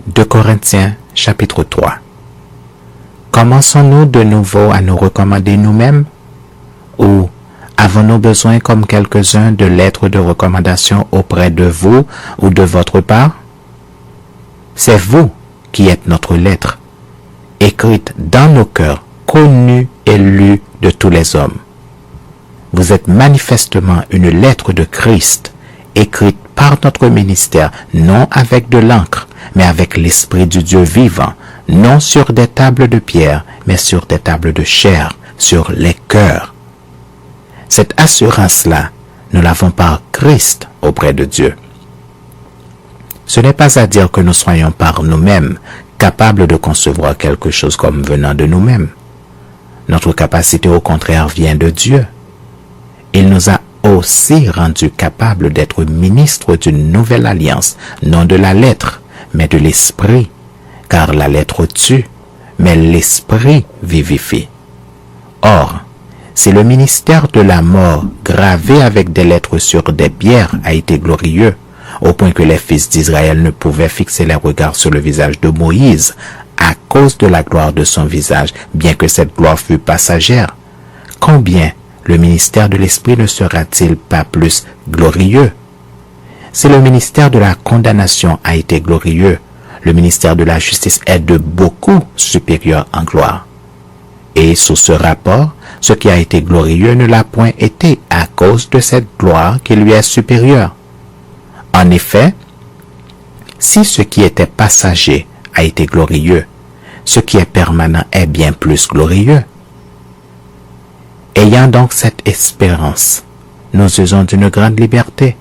2 Corinthiens chapitre 3. Commençons-nous de nouveau à nous recommander nous-mêmes? Ou avons-nous besoin, comme quelques-uns, de lettres de recommandation auprès de vous ou de votre part? C'est vous qui êtes notre lettre, écrite dans nos cœurs, connue et lue de tous les hommes. Vous êtes manifestement une lettre de Christ, écrite par notre ministère, non avec de l'encre, mais avec l'Esprit du Dieu vivant, non sur des tables de pierre, mais sur des tables de chair, sur les cœurs. Cette assurance-là, nous l'avons par Christ auprès de Dieu. Ce n'est pas à dire que nous soyons par nous-mêmes capables de concevoir quelque chose comme venant de nous-mêmes. Notre capacité, au contraire, vient de Dieu. Il nous a aussi rendus capables d'être ministres d'une nouvelle alliance, non de la lettre, mais de l'esprit, car la lettre tue, mais l'esprit vivifie. Or, si le ministère de la mort, gravé avec des lettres sur des pierres, a été glorieux, au point que les fils d'Israël ne pouvaient fixer les regards sur le visage de Moïse, à cause de la gloire de son visage, bien que cette gloire fût passagère, combien le ministère de l'Esprit ne sera-t-il pas plus glorieux? Si le ministère de la condamnation a été glorieux, le ministère de la justice est de beaucoup supérieur en gloire. Et sous ce rapport, ce qui a été glorieux ne l'a point été à cause de cette gloire qui lui est supérieure. En effet, si ce qui était passager a été glorieux, ce qui est permanent est bien plus glorieux. Ayant donc cette espérance, nous usons d'une grande liberté,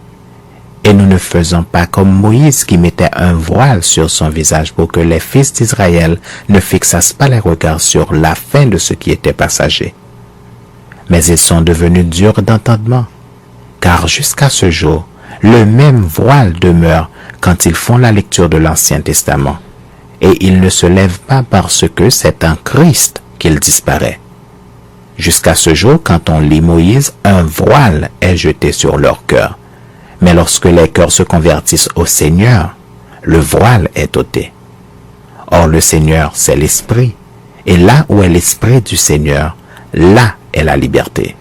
et nous ne faisons pas comme Moïse qui mettait un voile sur son visage pour que les fils d'Israël ne fixassent pas les regards sur la fin de ce qui était passager. Mais ils sont devenus durs d'entendement, car jusqu'à ce jour, le même voile demeure quand ils font la lecture de l'Ancien Testament, et il ne se lève pas parce que c'est en Christ qu'il disparaît. Jusqu'à ce jour, quand on lit Moïse, un voile est jeté sur leur cœur. Mais lorsque les cœurs se convertissent au Seigneur, le voile est ôté. Or, le Seigneur, c'est l'Esprit. Et là où est l'Esprit du Seigneur, là est la liberté.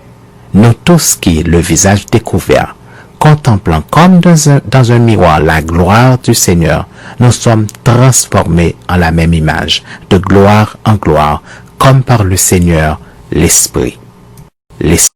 Nous tous qui, le visage découvert, contemplant comme dans un miroir la gloire du Seigneur, nous sommes transformés en la même image, de gloire en gloire, comme par le Seigneur, l'Esprit. L'Esprit